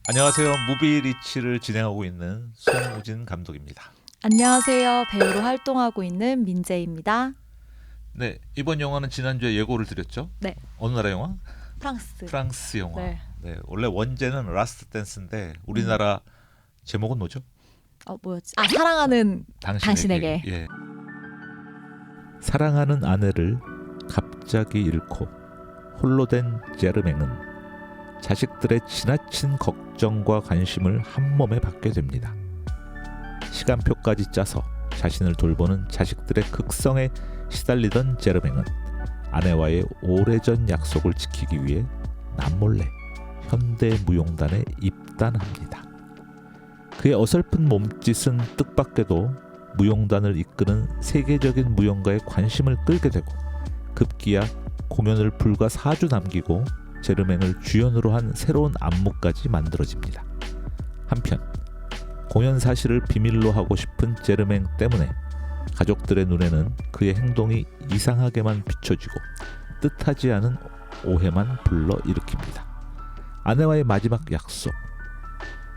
안녕하세요. 무비리치를 진행하고 있는 송우진 감독입니다. 안녕하세요. 배우로 활동하고 있는 민재입니다. 네, 이번 영화는 지난주에 예고를 드렸죠. 네, 어느 나라 영화? 프랑스. 프랑스 영화. 네. 네, 원래 원제는 라스트 댄스인데 우리나라 제목은 뭐죠? 뭐였지? 사랑하는 당신에게. 당신에게. 예. 사랑하는 아내를 갑자기 잃고 홀로 된 제르맹은 자식들의 지나친 걱정과 관심을 한 몸에 받게 됩니다. 시간표까지 짜서 자신을 돌보는 자식들의 극성에 시달리던 제르맹은 아내와의 오래전 약속을 지키기 위해 남몰래 현대무용단에 입단합니다. 그의 어설픈 몸짓은 뜻밖에도 무용단을 이끄는 세계적인 무용가의 관심을 끌게 되고 급기야 공연을 불과 4주 남기고 제르맹을 주연으로 한 새로운 안무까지 만들어집니다. 한편 공연 사실을 비밀로 하고 싶은 제르맹 때문에 가족들의 눈에는 그의 행동이 이상하게만 비춰지고 뜻하지 않은 오해만 불러일으킵니다. 아내와의 마지막 약속,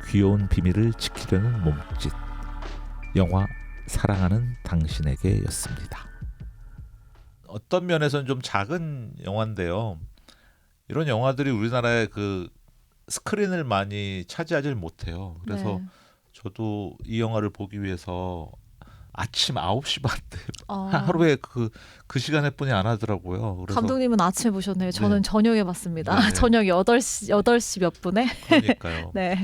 귀여운 비밀을 지키려는 몸짓, 영화 사랑하는 당신에게 였습니다. 어떤 면에서는 좀 작은 영화인데요. 이런 영화들이 우리나라의 그 스크린을 많이 차지하지 못해요. 그래서 네. 저도 이 영화를 보기 위해서 아침 9시 반 때 어, 하루에 그 시간에 뿐이 안 하더라고요. 그래서 감독님은 아침에 보셨네요. 저는 네. 저녁에 봤습니다. 네. 저녁 8시 몇 분에? 그러니까요. 네.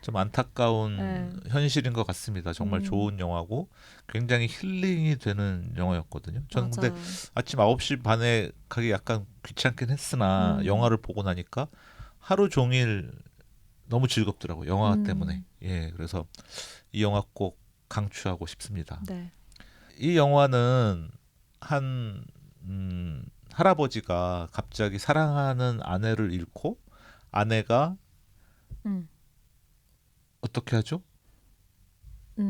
좀 안타까운 네. 현실인 것 같습니다. 정말 좋은 영화고 굉장히 힐링이 되는 영화였거든요. 저는 근데 맞아요. 아침 9시 반에 가기 약간 귀찮긴 했으나 영화를 보고 나니까 하루 종일 너무 즐겁더라고요. 영화 때문에. 예, 그래서 이 영화 꼭 강추하고 싶습니다. 네. 이 영화는 한 할아버지가 갑자기 사랑하는 아내를 잃고 아내가 음. 어떻게 하죠?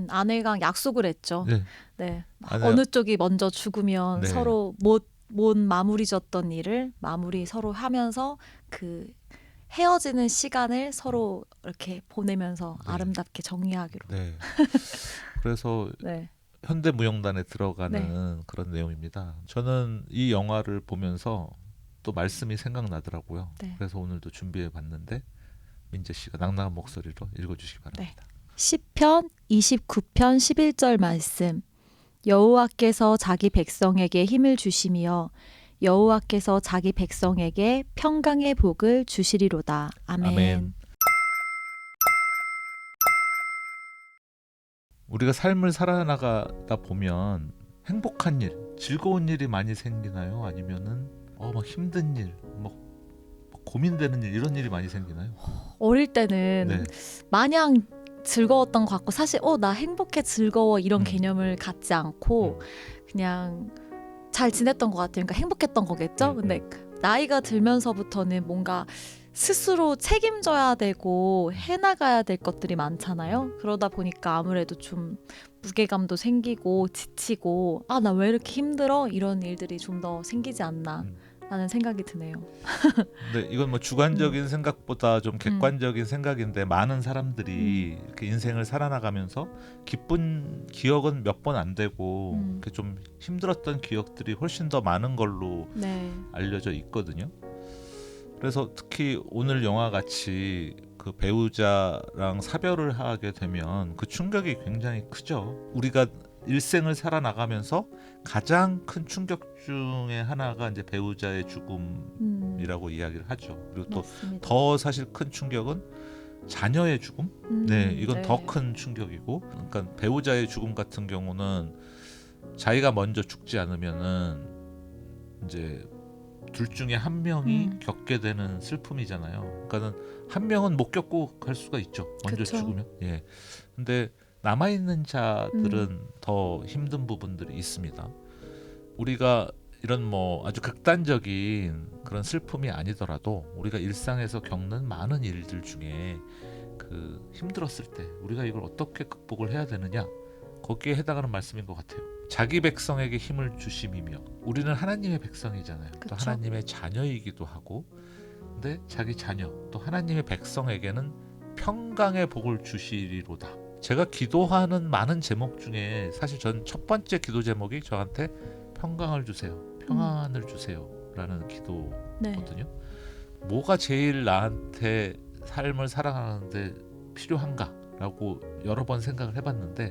아내랑 약속을 했죠. 네, 네. 아내 어느 쪽이 먼저 죽으면 네. 서로 못 마무리 졌던 일을 마무리 서로 하면서 그 헤어지는 시간을 서로 이렇게 보내면서 네. 아름답게 정리하기로. 네. 그래서 네. 현대무용단에 들어가는 그런 내용입니다. 저는 이 영화를 보면서 또 말씀이 생각나더라고요. 네. 그래서 오늘도 준비해 봤는데 민재 씨가 낭낭한 목소리로 읽어주시기 바랍니다. 시편 29편 11절 말씀. 여호와께서 자기 백성에게 힘을 주시며 여호와께서 자기 백성에게 평강의 복을 주시리로다. 아멘. 아멘. 우리가 삶을 살아나가다 보면 행복한 일, 즐거운 일이 많이 생기나요? 아니면은 막 힘든 일, 막 고민되는 일 이런 일이 많이 생기나요? 어릴 때는 네. 마냥 즐거웠던 것 같고 사실 나 행복해 즐거워 이런 개념을 갖지 않고 그냥 잘 지냈던 것 같아요. 그러니까 행복했던 거겠죠. 근데 나이가 들면서부터는 뭔가 스스로 책임져야 되고 해나가야 될 것들이 많잖아요. 그러다 보니까 아무래도 좀 무게감도 생기고 지치고 나 왜 이렇게 힘들어? 이런 일들이 좀 더 생기지 않나 라는 생각이 드네요. 근데 이건 뭐 주관적인 생각보다 좀 객관적인 생각인데 많은 사람들이 이렇게 인생을 살아나가면서 기쁜 기억은 몇 번 안 되고 이렇게 좀 힘들었던 기억들이 훨씬 더 많은 걸로 네. 알려져 있거든요. 그래서 특히 오늘 영화 같이 그 배우자랑 사별을 하게 되면 그 충격이 굉장히 크죠. 우리가 일생을 살아나가면서 가장 큰 충격 중에 하나가 이제 배우자의 죽음이라고 이야기를 하죠. 그리고 또 더 사실 큰 충격은 자녀의 죽음. 네, 이건 더 큰 충격이고, 그러니까 배우자의 죽음 같은 경우는 자기가 먼저 죽지 않으면은 이제 둘 중에 한 명이 겪게 되는 슬픔이잖아요. 그러니까는 한 명은 못 겪고 갈 수가 있죠. 먼저 그쵸. 죽으면. 예. 근데 남아 있는 자들은 더 힘든 부분들이 있습니다. 우리가 이런 뭐 아주 극단적인 그런 슬픔이 아니더라도 우리가 일상에서 겪는 많은 일들 중에 그 힘들었을 때 우리가 이걸 어떻게 극복을 해야 되느냐, 거기에 해당하는 말씀인 것 같아요. 자기 백성에게 힘을 주심이며, 우리는 하나님의 백성이잖아요. 또 그쵸. 하나님의 자녀이기도 하고, 근데 자기 자녀 또 하나님의 백성에게는 평강의 복을 주시리로다. 제가 기도하는 많은 제목 중에 사실 전 첫 번째 기도 제목이 저한테 평강을 주세요, 평안을 주세요라는 기도거든요. 네. 뭐가 제일 나한테 삶을 살아가는데 필요한가라고 여러 번 생각을 해봤는데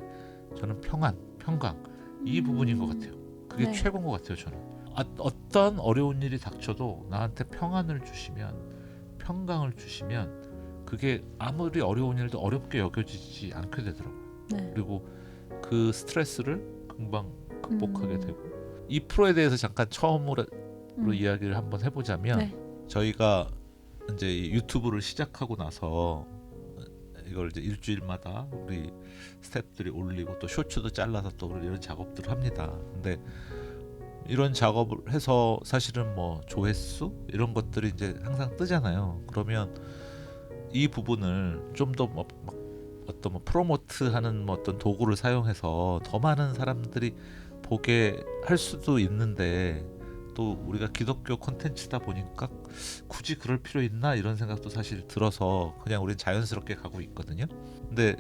저는 평안, 평강 이 부분인 것 같아요. 그게 네. 최고인 것 같아요. 저는 어떤 어려운 일이 닥쳐도 나한테 평안을 주시면, 평강을 주시면 그게 아무리 어려운 일도 어렵게 여겨지지 않게 되더라고요. 네. 그리고 그 스트레스를 금방 극복하게 음. 되고. 이 프로에 대해서 잠깐 처음으로 음. 이야기를 한번 해보자면 네. 저희가 이제 이 유튜브를 시작하고 나서 이걸 이제 일주일마다 우리 스태프들이 올리고 또 쇼츠도 잘라서 또 이런 작업들을 합니다. 근데 이런 작업을 해서 사실은 뭐 조회수 이런 것들이 이제 항상 뜨잖아요. 그러면 이 부분을 좀 더 어떤 프로모트하는 어떤 도구를 사용해서 더 많은 사람들이 보게 할 수도 있는데, 또 우리가 기독교 콘텐츠다 보니까 굳이 그럴 필요 있나 이런 생각도 사실 들어서 그냥 우린 자연스럽게 가고 있거든요. 근데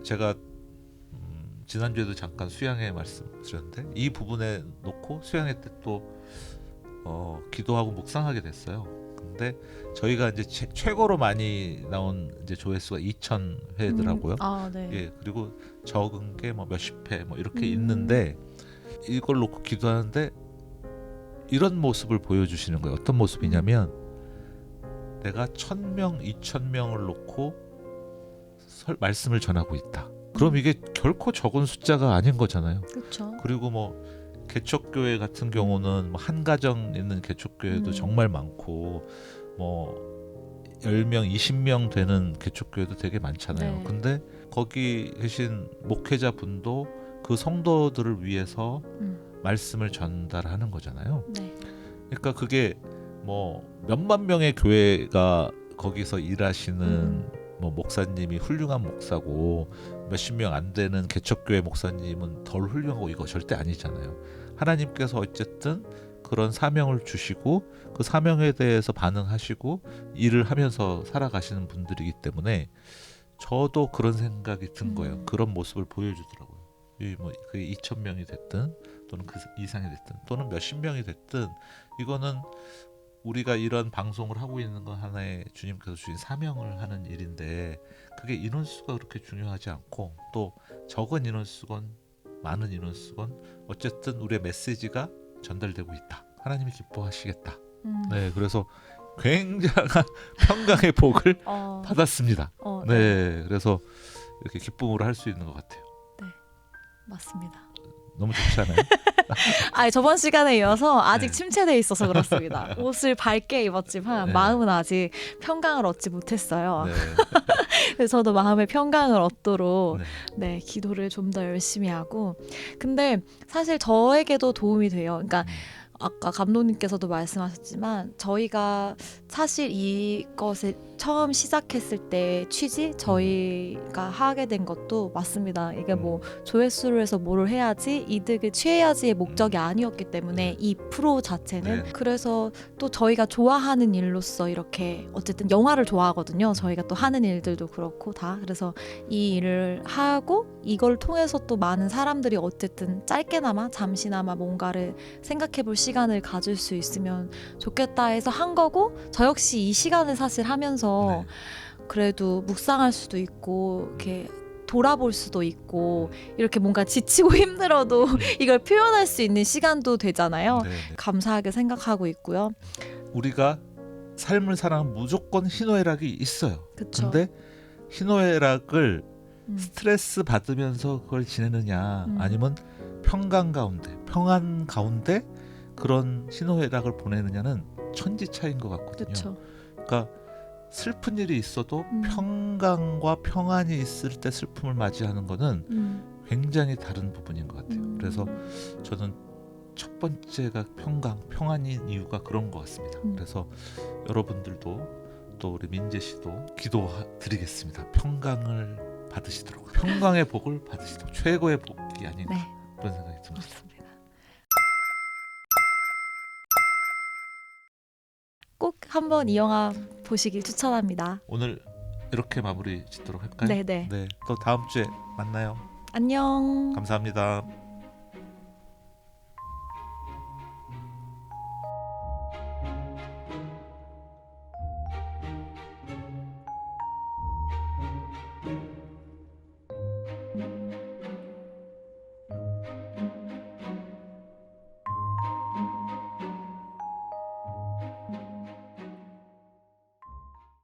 제가 지난주에도 잠깐 수양회 말씀드렸는데 이 부분에 놓고 수양회 때 또 기도하고 묵상하게 됐어요. 근데 저희가 이제 최고로 많이 나온 이제 조회수가 2,000회더라고요. 아, 네. 예, 그리고 적은 게 뭐 몇십 회 뭐 이렇게 있는데 이걸 놓고 기도하는데 이런 모습을 보여주시는 거예요. 어떤 모습이냐면 내가 1,000명, 2,000명을 놓고 말씀을 전하고 있다. 그럼 이게 결코 적은 숫자가 아닌 거잖아요. 그렇죠. 그리고 뭐 개척교회 같은 경우는 뭐 한 가정 있는 개척교회도 정말 많고 뭐 10명, 20명 되는 개척교회도 되게 많잖아요. 네. 근데 거기 계신 목회자분도 그 성도들을 위해서 말씀을 전달하는 거잖아요. 네. 그러니까 그게 뭐 몇만 명의 교회가 거기서 일하시는 뭐 목사님이 훌륭한 목사고 몇십 명 안 되는 개척교회 목사님은 덜 훌륭하고 이거 절대 아니잖아요. 하나님께서 어쨌든 그런 사명을 주시고 그 사명에 대해서 반응하시고 일을 하면서 살아가시는 분들이기 때문에 저도 그런 생각이 든 거예요. 그런 모습을 보여주더라고요. 뭐 그게 2,000명이 됐든 또는 그 이상이 됐든 또는 몇십 명이 됐든 이거는 우리가 이런 방송을 하고 있는 건 하나의 주님께서 주신 사명을 하는 일인데 그게 인원수가 그렇게 중요하지 않고 또 적은 인원수건 많은 인원수건 어쨌든 우리의 메시지가 전달되고 있다. 하나님이 기뻐하시겠다. 네, 그래서 굉장한 평강의 복을 받았습니다. 네, 그래서 이렇게 기쁨으로 할 수 있는 것 같아요. 네, 맞습니다. 너무 좋지 않아요? 아, 저번 시간에 이어서 아직 네. 침체돼 있어서 그렇습니다. 옷을 밝게 입었지만 네. 마음은 아직 평강을 얻지 못했어요. 네. 그래서 저도 마음의 평강을 얻도록 네. 네, 기도를 좀 더 열심히 하고. 근데 사실 저에게도 도움이 돼요. 그러니까 아까 감독님께서도 말씀하셨지만 저희가 사실 이것을 처음 시작했을 때 취지 저희가 하게 된 것도 맞습니다. 이게 뭐 조회수를 해서 뭐를 해야지 이득을 취해야지의 목적이 아니었기 때문에 이 프로 자체는 네. 그래서 또 저희가 좋아하는 일로서 이렇게 어쨌든 영화를 좋아하거든요. 저희가 또 하는 일들도 그렇고 다 그래서 이 일을 하고 이걸 통해서 또 많은 사람들이 어쨌든 짧게나마 잠시나마 뭔가를 생각해볼 시간을 가질 수 있으면 좋겠다 해서 한 거고 저 역시 이 시간을 사실 하면서 네. 그래도 묵상할 수도 있고 이렇게 돌아볼 수도 있고 이렇게 뭔가 지치고 힘들어도 이걸 표현할 수 있는 시간도 되잖아요. 네. 감사하게 생각하고 있고요. 우리가 삶을 살아가면 무조건 희노애락이 있어요. 그쵸. 근데 희노애락을 스트레스 받으면서 그걸 지내느냐 아니면 평강 가운데 평안 가운데 그런 희노애락을 보내느냐는 천지 차이인 것 같거든요. 그쵸. 그러니까 슬픈 일이 있어도 평강과 평안이 있을 때 슬픔을 맞이하는 거는 굉장히 다른 부분인 것 같아요. 그래서 저는 첫 번째가 평강, 평안인 이유가 그런 것 같습니다. 그래서 여러분들도 또 우리 민재 씨도 기도드리겠습니다. 평강을 받으시도록, 평강의 복을 받으시도록 최고의 복이 아닌가 네. 그런 생각이 듭니다. 맞습니다. 꼭 한번 이 영화 보시길 추천합니다. 오늘 이렇게 마무리 짓도록 할까요? 네네. 네, 또 다음 주에 만나요. 안녕. 감사합니다.